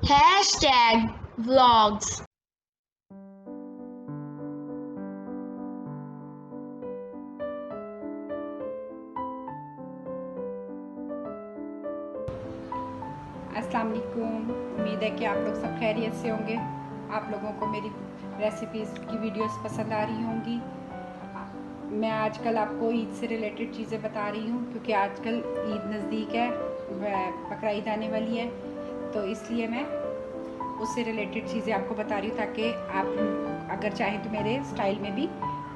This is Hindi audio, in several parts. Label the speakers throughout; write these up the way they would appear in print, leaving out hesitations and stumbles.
Speaker 1: Hashtag vlogs.
Speaker 2: अस्सलाम वालेकुम। उम्मीद है कि आप लोग सब खैरियत से होंगे। आप लोगों को मेरी रेसिपीज़ की वीडियोस पसंद आ रही होंगी। मैं आजकल आपको ईद से रिलेटेड चीज़ें बता रही हूँ क्योंकि आजकल ईद नज़दीक है, बकरा ईद आने वाली है, तो इसलिए मैं उससे रिलेटेड चीज़ें आपको बता रही हूँ ताकि आप अगर चाहें तो मेरे स्टाइल में भी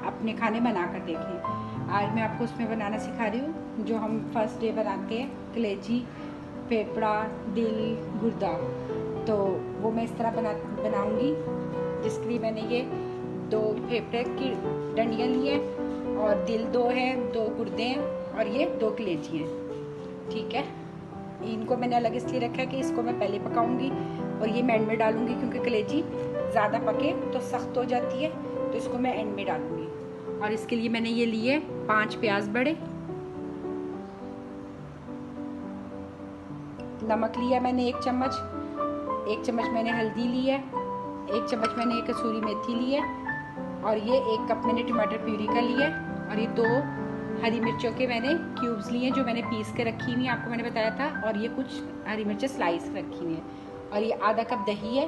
Speaker 2: अपने खाने बना कर देखें। आज मैं आपको उसमें बनाना सिखा रही हूँ जो हम फर्स्ट डे बनाते हैं, कलेजी, फेफड़ा, दिल, गुर्दा। तो वो मैं इस तरह बनाऊंगी, जिसके लिए मैंने ये 2 फेफड़े की डंडियाँ ली हैं और दिल 2 हैं, 2 गुर्दे हैं और ये 2 कलेजी हैं। ठीक है, इनको मैंने अलग इसलिए रखा है कि इसको मैं पहले पकाऊंगी और ये मैं एंड में डालूंगी क्योंकि कलेजी ज़्यादा पके तो सख्त हो जाती है, तो इसको मैं एंड में डालूंगी। और इसके लिए मैंने ये लिए 5 प्याज बड़े, नमक लिया मैंने 1 चम्मच, 1 चम्मच मैंने हल्दी ली है, 1 चम्मच मैंने कसूरी मेथी ली है और ये 1 कप मैंने टमाटर प्यूरी का लिया है और ये 2 हरी मिर्चों के मैंने क्यूब्स लिए हैं जो मैंने पीस के रखी हुई हैं, आपको मैंने बताया था। और ये कुछ हरी मिर्चें स्लाइस रखी हुई हैं और ये आधा कप दही है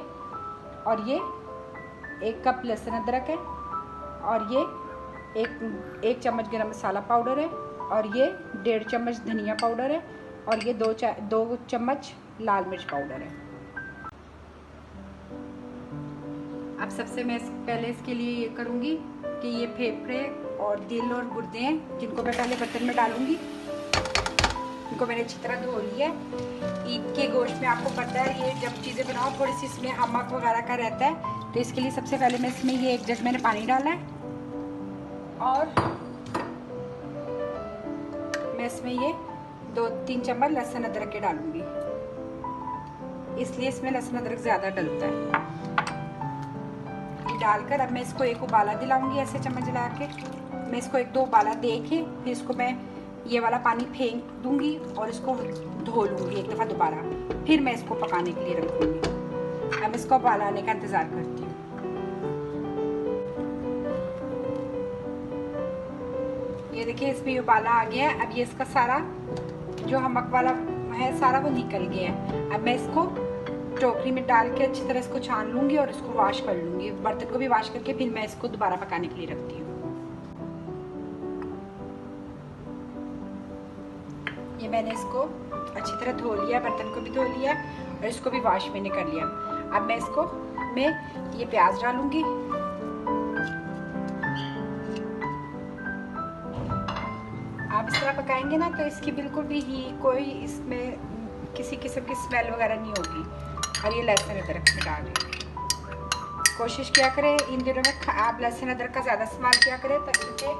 Speaker 2: और ये 1 कप लहसुन अदरक है और ये एक चम्मच गरम मसाला पाउडर है और ये 1.5 चम्मच धनिया पाउडर है और ये 2 चम्मच लाल मिर्च पाउडर है। अब सबसे मैं पहले इसके लिए ये करूँगी कि ये फेफड़े और दिल और गुर्दे हैं जिनको मैं पहले बर्तन में डालूंगी। इनको मैंने अच्छी तरह धो लिया है। ईद के गोश्त में आपको पता है ये जब चीज़ें बनाओ थोड़ी सी इसमें नमक वगैरह का रहता है, तो इसके लिए सबसे पहले मैं इसमें ये 1 जग मैंने पानी डाला है और मैं इसमें ये 2-3 चम्मच लहसुन अदरक के डालूंगी, इसलिए इसमें लहसुन अदरक ज़्यादा डलता है। ये डालकर अब मैं इसको एक उबाला दिलाऊंगी, ऐसे चम्मच ला के मैं इसको 1-2 उबाला दे के फिर इसको मैं ये वाला पानी फेंक दूंगी और इसको धो लूंगी 1 दफ़ा दोबारा, फिर मैं इसको पकाने के लिए रखूंगी। अब इसको उबाला आने का इंतज़ार करती हूँ। ये देखिए इसमें उबाला आ गया है। अब ये इसका सारा जो नमक वाला है सारा वो निकल गया है। अब मैं इसको टोकरी में डाल के अच्छी तरह इसको छान लूंगी और इसको वॉश कर लूंगी, बर्तन को भी वॉश करके फिर मैं इसको दोबारा पकाने के लिए रखती हूँ। ये मैंने इसको अच्छी तरह धो लिया, बर्तन को भी धो लिया और इसको भी वॉश मैंने कर लिया। अब मैं इसको ये प्याज डालूंगी, आप इस तरह पकाएंगे ना तो इसकी बिल्कुल भी कोई इसमें किसी किस्म की स्मेल वगैरह नहीं होगी। और ये लहसुन अदरक में डाल दें। कोशिश किया करें इन दिनों में आप लहसुन अदरक का ज़्यादा इस्तेमाल किया करें ताकि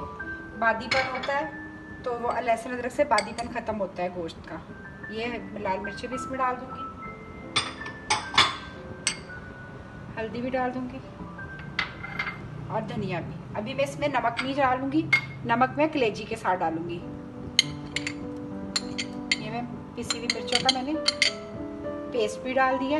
Speaker 2: बादीपन होता है तो वो लहसुन अदरक से बादीपन ख़त्म होता है गोश्त का। ये लाल मिर्ची भी इसमें डाल दूँगी, हल्दी भी डाल दूँगी और धनिया भी। अभी मैं इसमें नमक नहीं डालूँगी, नमक मैं कलेजी के साथ डालूँगी। ये मैं पिसी हुई मिर्चों का मैंने पेस्ट भी डाल दिया।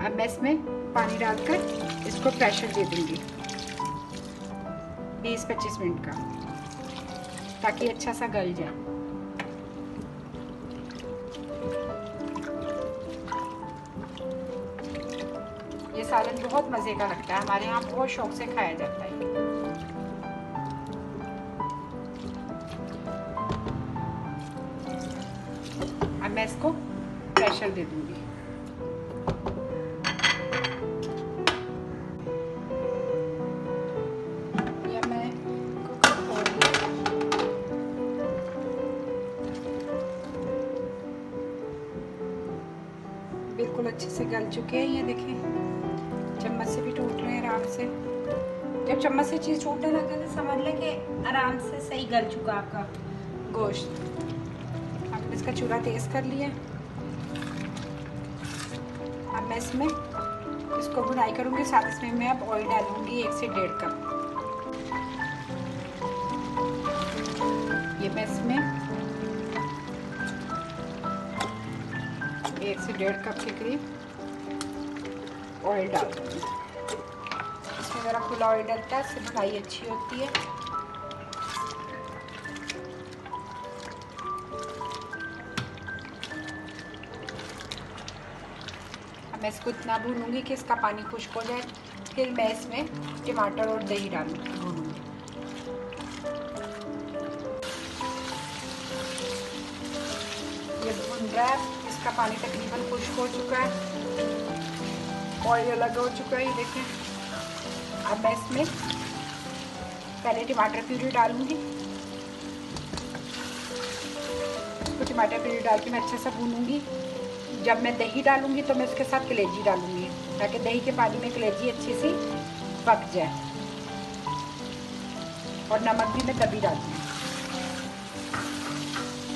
Speaker 2: अब मैं इसमें पानी डालकर इसको प्रेशर दे दूँगी 20-25 मिनट का, ताकि अच्छा सा गल जाए। ये सालन बहुत मज़े का लगता है, हमारे यहाँ बहुत शौक से खाया जाता है। अब मैं इसको प्रेशर दे दूँगी। बिल्कुल अच्छे से गल चुके हैं, ये देखें चम्मच से भी टूट रहे हैं आराम से। जब चम्मच से चीज़ टूटने लगती है तो समझ लें कि आराम से सही गल चुका आपका गोश्त। अब इसका चूल्हा तेज़ कर लिया। अब मैं इसमें इसको भुनाई करूँगी, साथ इसमें मैं अब ऑयल डालूँगी 1 से 1.5 कप। ये मैं इसमें 1 से 1.5 कप के करीब ऑयल डाल दूँगी। इसमें ज़रा खुला ऑयल डलता है, इससे भुनाई अच्छी होती है। मैं इसको इतना भूनूंगी कि इसका पानी खुश्क हो जाए। फिर मैं इसमें टमाटर और दही भूनूंगी। ये भून रहा है, इसका पानी तकरीबन खुश्क हो चुका है, ऑयल अलग हो चुका है, ये देखें। अब मैं इसमें पहले टमाटर प्यूरी डालूंगी। तो टमाटर प्यूरी डाल के मैं अच्छे से भूनूंगी। जब मैं दही डालूंगी तो मैं उसके साथ कलेजी डालूंगी, ताकि दही के पानी में कलेजी अच्छी सी पक जाए। और नमक भी मैं तभी डालूंगी।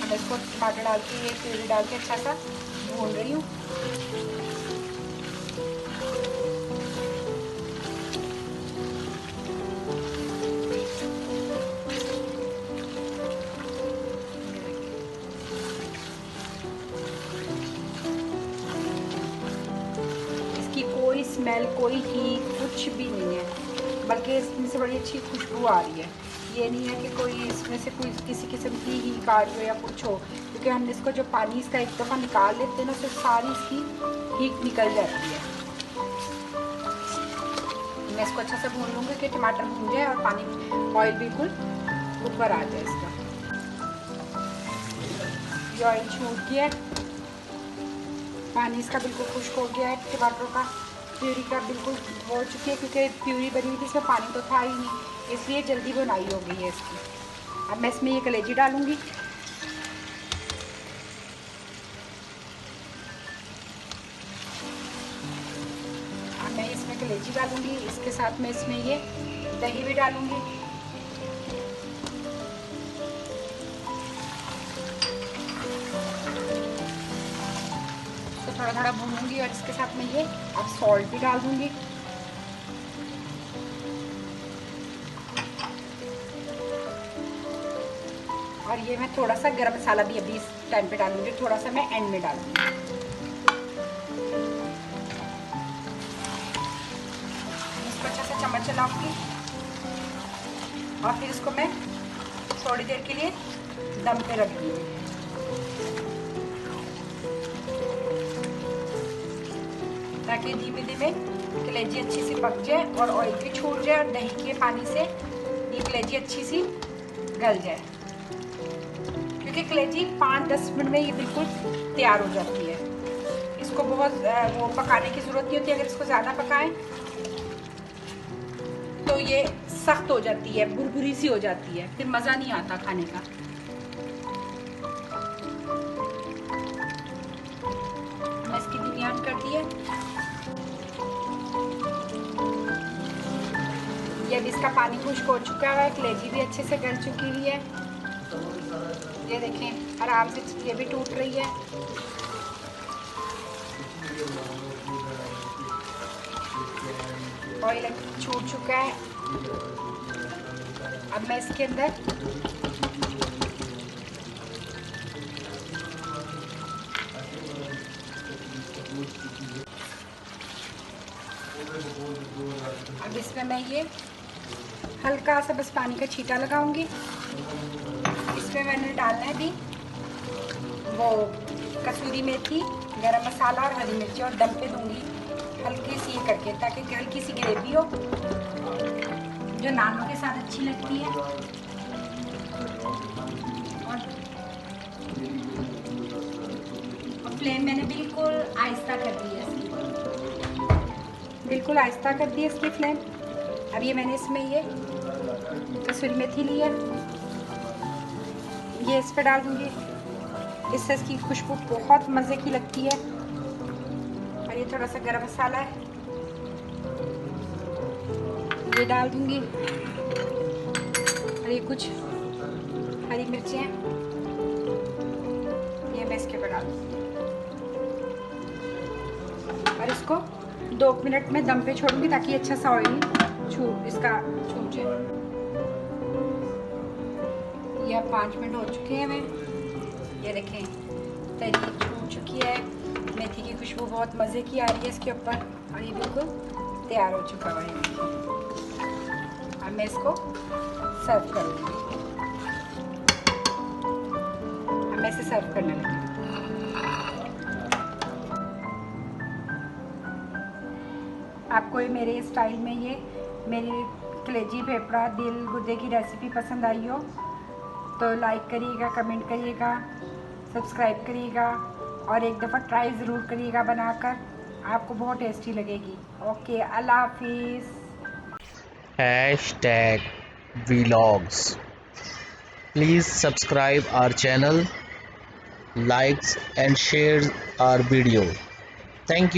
Speaker 2: मैं इसको टमाटर डाल के, ये प्यूरी डाल के अच्छा सा भून रही हूँ। कोई स्मेल, कोई हीट कुछ भी नहीं है, बल्कि इसमें से बड़ी अच्छी खुशबू आ रही है। ये नहीं है कि कोई इसमें से कोई किसी किस्म की हीट आ रही हो या कुछ हो, क्योंकि हमने इसको जो पानी इसका एक दफ़ा निकाल लेते हैं ना, तो सारी इसकी हीट निकल जाती है। मैं इसको अच्छा से भून लूँगी कि टमाटर भून जाए और पानी ऑयल बिल्कुल ऊपर आ जाए इसका। ये ऑयल छूट गया, पानी इसका बिल्कुल खुश्क हो गया है। टमाटरों का प्यूरी का बिल्कुल हो चुकी है, क्योंकि प्यूरी बनी हुई थी, इसमें पानी तो था ही नहीं, इसलिए जल्दी बुनाई हो गई है इसकी। अब मैं इसमें ये कलेजी डालूंगी। अब मैं इसमें कलेजी डालूंगी, इसके साथ मैं इसमें ये दही भी डालूंगी। थोड़ा थोड़ा भूनूंगी और इसके साथ मैं ये अब सॉल्ट भी डाल दूंगी। और ये मैं थोड़ा सा गरम मसाला भी अभी इस टाइम पे डालूंगी, थोड़ा सा मैं एंड में डालूंगी। इसको अच्छा से चम्मच चलाऊंगी और फिर इसको मैं थोड़ी देर के लिए दम पे रख दूंगी, ताकि धीमे धीमे कलेजी अच्छी सी पक जाए और ऑयल भी छूट जाए और दही के पानी से ये कलेजी अच्छी सी गल जाए। क्योंकि कलेजी 5-10 मिनट में ये बिल्कुल तैयार हो जाती है। इसको बहुत वो पकाने की ज़रूरत नहीं होती। अगर इसको ज़्यादा पकाएं तो ये सख्त हो जाती है, बुरबुरी सी हो जाती है, फिर मज़ा नहीं आता खाने का। मैं इसकी धनिया कर दी है। ये भी इसका पानी खुश्क हो चुका है, कलेजी भी अच्छे से गल चुकी हुई है। ये देखें आराम से ये भी टूट रही है। ऑयल छूट चुका है। अब मैं इसके अंदर मैं ये हल्का सा बस पानी का छींटा लगाऊंगी। इसमें मैंने डालना है भी वो कसूरी मेथी, गरम मसाला और हरी मिर्ची, और दम पे दूंगी हल्की सी करके, ताकि हल्की सी ग्रेवी हो जो नानों के साथ अच्छी लगती है। और फ्लेम मैंने बिल्कुल आहिस्ता कर दी है इसकी, बिल्कुल आहिस्ता कर दी है इसकी फ्लेम। अब ये मैंने इसमें ये कसूरी मेथी ली है, ये इस पर डाल दूंगी। इससे इसकी खुशबू बहुत मज़े की लगती है। और ये थोड़ा सा गरम मसाला है, ये डाल दूंगी। और ये कुछ हरी मिर्चें हैं, ये मैं इसके ऊपर डाल दूंगी। और इसको 2 मिनट में दम पे छोड़ूंगी, ताकि अच्छा सा ऑयल इसका छूट जाए। ये अब 5 मिनट हो चुके हैं। मैं ये देखें तरी छूट चुकी है, मेथी की खुशबू बहुत मज़े की आ रही है इसके ऊपर, और ये बिल्कुल तैयार हो चुका हुआ है। अब मैं इसको सर्व करूँगी। अब मैं इसे सर्व करने लगी। आपको ये मेरे स्टाइल में ये मेरी कलेजी फेफड़ा दिल गुर्दे की रेसिपी पसंद आई हो तो लाइक करिएगा, कमेंट करिएगा, सब्सक्राइब करिएगा और एक दफ़ा ट्राई ज़रूर करिएगा बनाकर, आपको बहुत टेस्टी लगेगी। ओके, अल्लाह हाफिज़।
Speaker 1: #vlogs. Please subscribe our channel, likes and share our video. Thank you.